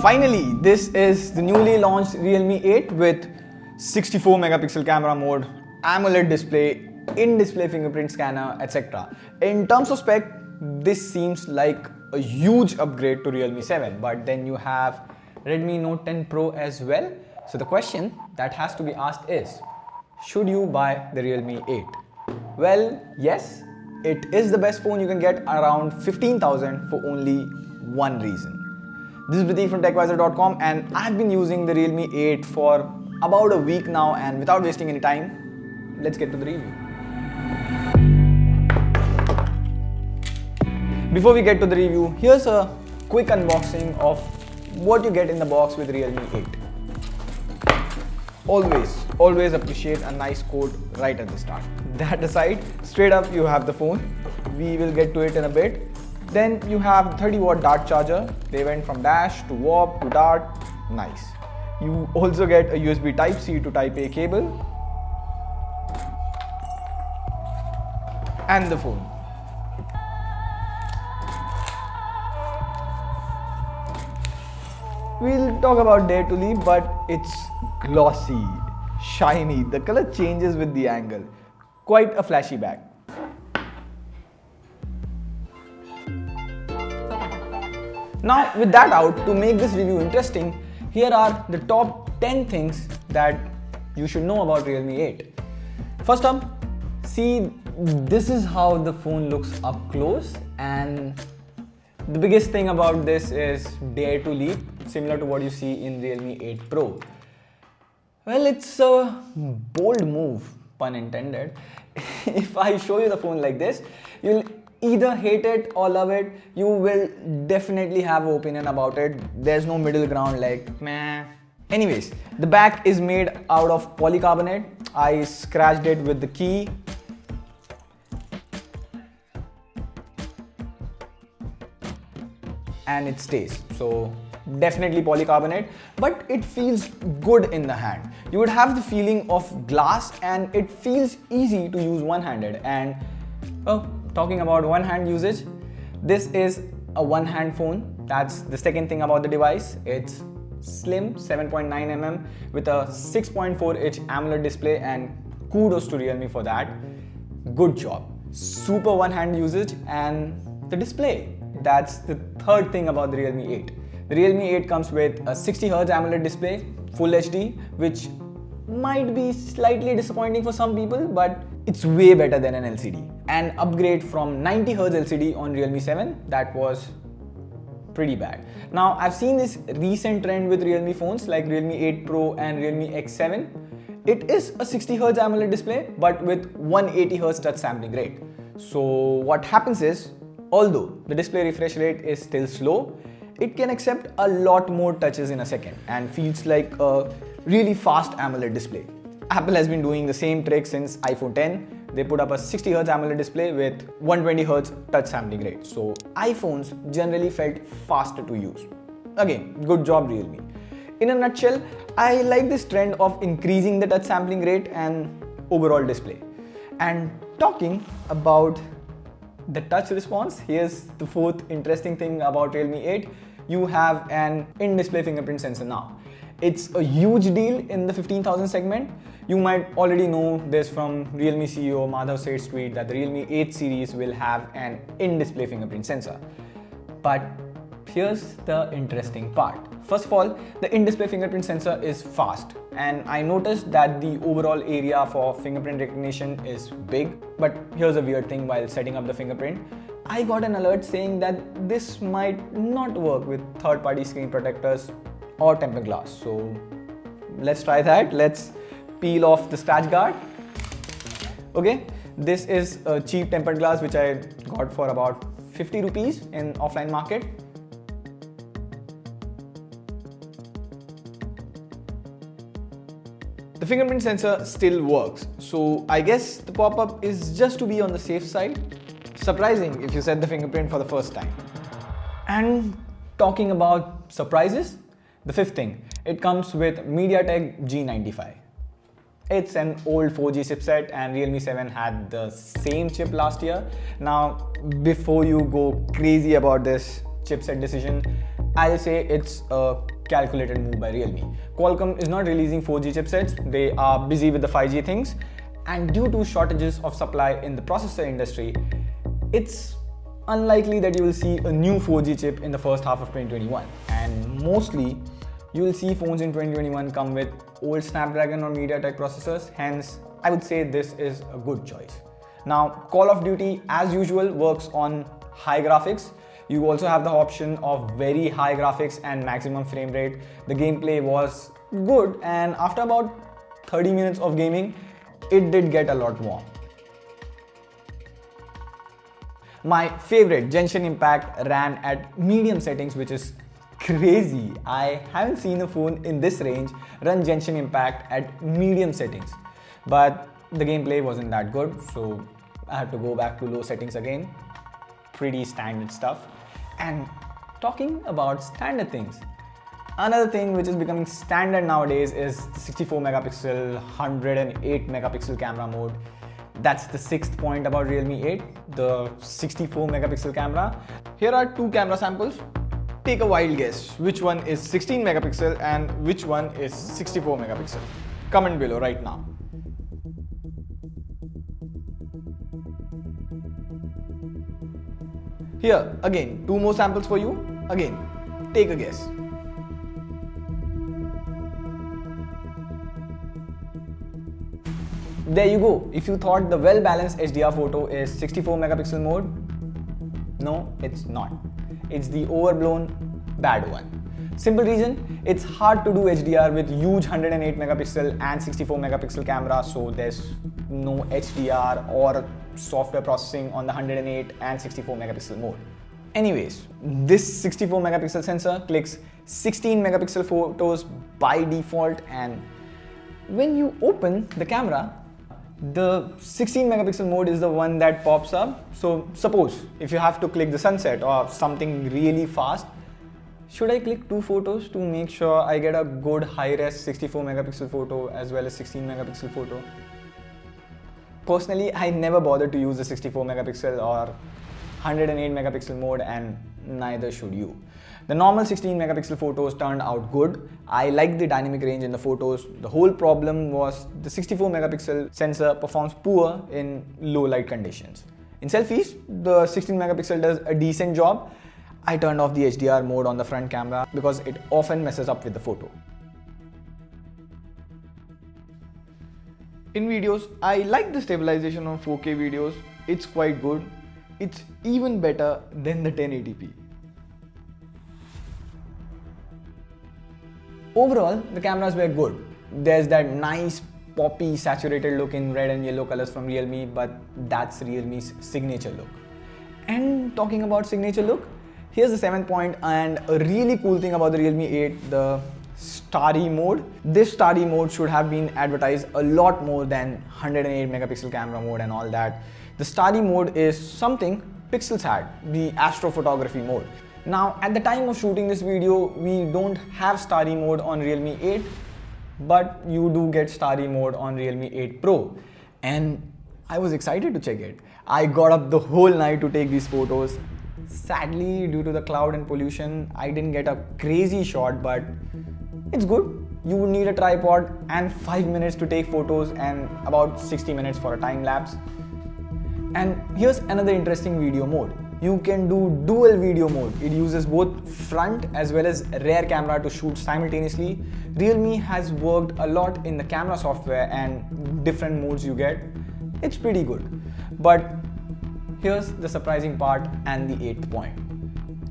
Finally, this is the newly launched Realme 8 with 64 megapixel camera mode, AMOLED display, in-display fingerprint scanner, etc. In terms of spec, this seems like a huge upgrade to Realme 7, but then you have Redmi Note 10 Pro as well. So the question that has to be asked is, should you buy the Realme 8? Well, yes, it is the best phone you can get, around 15,000, for only one reason. This is Prateek from TechWiser.com, and I've been using the Realme 8 for about a week now, and without wasting any time, let's get to the review. Before we get to the review, here's a quick unboxing of what you get in the box with Realme 8. Always appreciate a nice quote right at the start. That aside, straight up you have the phone. We will get to it in a bit. Then you have 30-watt dart charger. They went from dash to warp to dart. Nice. You also get a USB Type-C to Type-A cable. And the phone. We'll talk about Dare to Leap, but it's glossy, shiny. The color changes with the angle. Quite a flashy bag. Now, with that out, to make this review interesting, here are the top 10 things that you should know about Realme 8. First up, see, this is how the phone looks up close, and the biggest thing about this is Dare to Leap, similar to what you see in Realme 8 Pro. Well, it's a bold move, pun intended. If I show you the phone like this, you'll either hate it or love it. You will definitely have an opinion about it. There's no middle ground like meh. Anyways, the back is made out of polycarbonate. I scratched it with the key. And it stays. So definitely polycarbonate, but it feels good in the hand. You would have the feeling of glass, and it feels easy to use one-handed. And talking about one-hand usage, this is a one-hand phone. That's the second thing about the device. It's slim, 7.9 mm with a 6.4-inch AMOLED display, and kudos to Realme for that. Good job. Super one-hand usage. And the display, that's the third thing about the Realme 8. The Realme 8 comes with a 60Hz AMOLED display, Full HD, which might be slightly disappointing for some people, but it's way better than an LCD. An upgrade from 90Hz LCD on Realme 7, that was pretty bad. Now, I've seen this recent trend with Realme phones like Realme 8 Pro and Realme X7. It is a 60Hz AMOLED display, but with 180Hz touch sampling rate. So what happens is, although the display refresh rate is still slow, it can accept a lot more touches in a second and feels like a really fast AMOLED display. Apple has been doing the same trick since iPhone 10. They put up a 60Hz AMOLED display with 120Hz touch sampling rate. So iPhones generally felt faster to use. Again, good job Realme. In a nutshell, I like this trend of increasing the touch sampling rate and overall display. And talking about the touch response, here's the fourth interesting thing about Realme 8. You have an in-display fingerprint sensor now. It's a huge deal in the 15,000 segment. You might already know this from Realme CEO Madhav Seth's tweet that the Realme 8 series will have an in-display fingerprint sensor. But here's the interesting part. First of all, the in-display fingerprint sensor is fast, and I noticed that the overall area for fingerprint recognition is big. But here's a weird thing: while setting up the fingerprint, I got an alert saying that this might not work with third-party screen protectors or tempered glass. So let's try that. Let's peel off the scratch guard. Okay, this is a cheap tempered glass which I got for about 50 rupees in offline market. The fingerprint sensor still works, so I guess the pop-up is just to be on the safe side. Surprising if you set the fingerprint for the first time. And talking about surprises, the fifth thing, it comes with MediaTek G95. It's an old 4G chipset, and Realme 7 had the same chip last year. Now, before you go crazy about this chipset decision, I'll say it's a calculated move by Realme. Qualcomm is not releasing 4G chipsets, they are busy with the 5G things, and due to shortages of supply in the processor industry, it's unlikely that you will see a new 4G chip in the first half of 2021, and mostly you will see phones in 2021 come with old Snapdragon or MediaTek processors. Hence, I would say this is a good choice. Now, Call of Duty as usual works on high graphics. You also have the option of very high graphics and maximum frame rate. The gameplay was good, and after about 30 minutes of gaming, it did get a lot warm. My favorite, Genshin Impact, ran at medium settings, which is crazy. I haven't seen a phone in this range run Genshin Impact at medium settings. But the gameplay wasn't that good, so I had to go back to low settings again. Pretty standard stuff. And talking about standard things, another thing which is becoming standard nowadays is the 64 megapixel, 108 megapixel camera mode. That's the sixth point about Realme 8, the 64 megapixel camera. Here are two camera samples. Take a wild guess, which one is 16 megapixel and which one is 64 megapixel. Comment below right now. Here, again, two more samples for you. Again, take a guess. There you go. If you thought the well-balanced HDR photo is 64 megapixel mode, no, it's not. It's the overblown bad one. Simple reason, it's hard to do HDR with huge 108 megapixel and 64 megapixel camera, so there's no HDR or software processing on the 108 and 64 megapixel mode. Anyways, this 64 megapixel sensor clicks 16 megapixel photos by default, and when you open the camera, the 16 megapixel mode is the one that pops up. So suppose if you have to click the sunset or something really fast, should I click two photos to make sure I get a good high-res 64 megapixel photo as well as 16 megapixel photo? Personally, I never bothered to use the 64 megapixel or 108 megapixel mode, and neither should you. The normal 16 megapixel photos turned out good. I like the dynamic range in the photos. The whole problem was the 64 megapixel sensor performs poor in low light conditions. In selfies, the 16 megapixel does a decent job. I turned off the HDR mode on the front camera because it often messes up with the photo. In videos, I like the stabilization on 4K videos. It's quite good. It's even better than the 1080p. Overall, the cameras were good. There's that nice poppy saturated look in red and yellow colors from Realme, but that's Realme's signature look. And talking about signature look, here's the 7th point, and a really cool thing about the Realme 8, the starry mode. This starry mode should have been advertised a lot more than 108 megapixel camera mode and all that. The starry mode is something Pixels had, the astrophotography mode. Now, at the time of shooting this video, we don't have starry mode on Realme 8, but you do get starry mode on Realme 8 Pro. And I was excited to check it. I got up the whole night to take these photos. Sadly, due to the cloud and pollution, I didn't get a crazy shot, but it's good. You would need a tripod and 5 minutes to take photos and about 60 minutes for a time lapse. And here's another interesting video mode. You can do dual video mode. It uses both front as well as rear camera to shoot simultaneously. Realme has worked a lot in the camera software and different modes you get. It's pretty good. But here's the surprising part and the 8th point.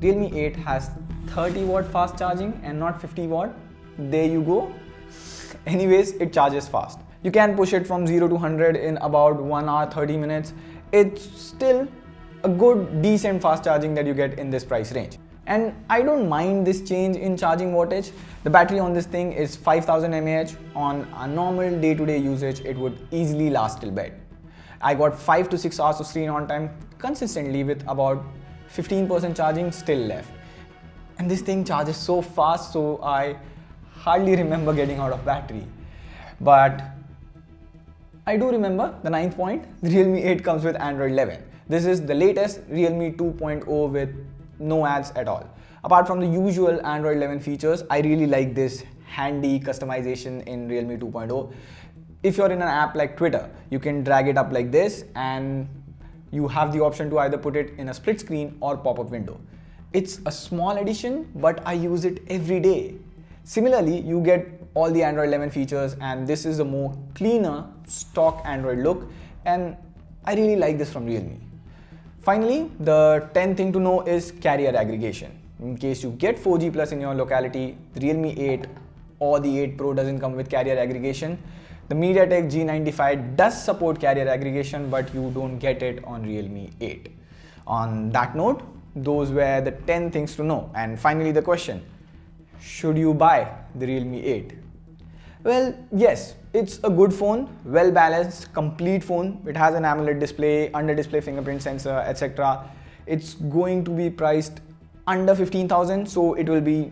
Realme 8 has 30 watt fast charging and not 50 watt. There you go. Anyways, it charges fast. You can push it from 0 to 100 in about 1 hour 30 minutes. It's still a good decent fast charging that you get in this price range. And I don't mind this change in charging wattage. The battery on this thing is 5000 mAh. On a normal day-to-day usage, it would easily last till bed. I got 5 to 6 hours of screen on time consistently with about 15% charging still left. And this thing charges so fast, so I hardly remember getting out of battery. But I do remember the 9th point, the Realme 8 comes with Android 11. This is the latest Realme 2.0 with no ads at all. Apart from the usual Android 11 features, I really like this handy customization in Realme 2.0. If you're in an app like Twitter, you can drag it up like this and you have the option to either put it in a split screen or pop-up window. It's a small addition, but I use it every day. Similarly, you get all the Android 11 features, and this is a more cleaner stock Android look, and I really like this from Realme. Finally, the 10th thing to know is carrier aggregation. In case you get 4G plus in your locality, the Realme 8 or the 8 Pro doesn't come with carrier aggregation. The MediaTek G95 does support carrier aggregation, but you don't get it on Realme 8. On that note, those were the 10 things to know. And finally the question, should you buy the Realme 8? Well, yes, it's a good phone, well balanced, complete phone. It has an AMOLED display, under display fingerprint sensor, etc. It's going to be priced under 15,000, so it will be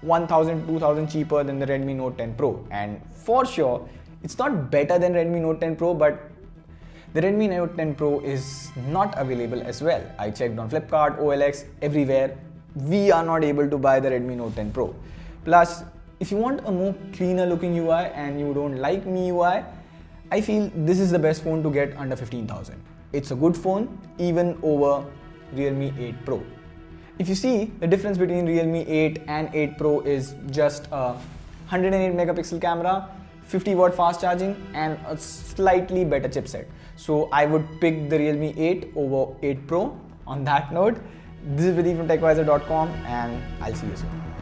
1,000, 2,000 cheaper than the Redmi Note 10 Pro. And for sure, it's not better than Redmi Note 10 Pro, but the Redmi Note 10 Pro is not available as well. I checked on Flipkart, OLX, everywhere. We are not able to buy the Redmi Note 10 Pro. Plus, if you want a more cleaner looking UI and you don't like MIUI, I feel this is the best phone to get under 15,000. It's a good phone, even over Realme 8 Pro. If you see, the difference between Realme 8 and 8 Pro is just a 108 megapixel camera, 50 watt fast charging, and a slightly better chipset. So I would pick the Realme 8 over 8 Pro. On that note, this is Vidhi from TechWiser.com, and I'll see you soon.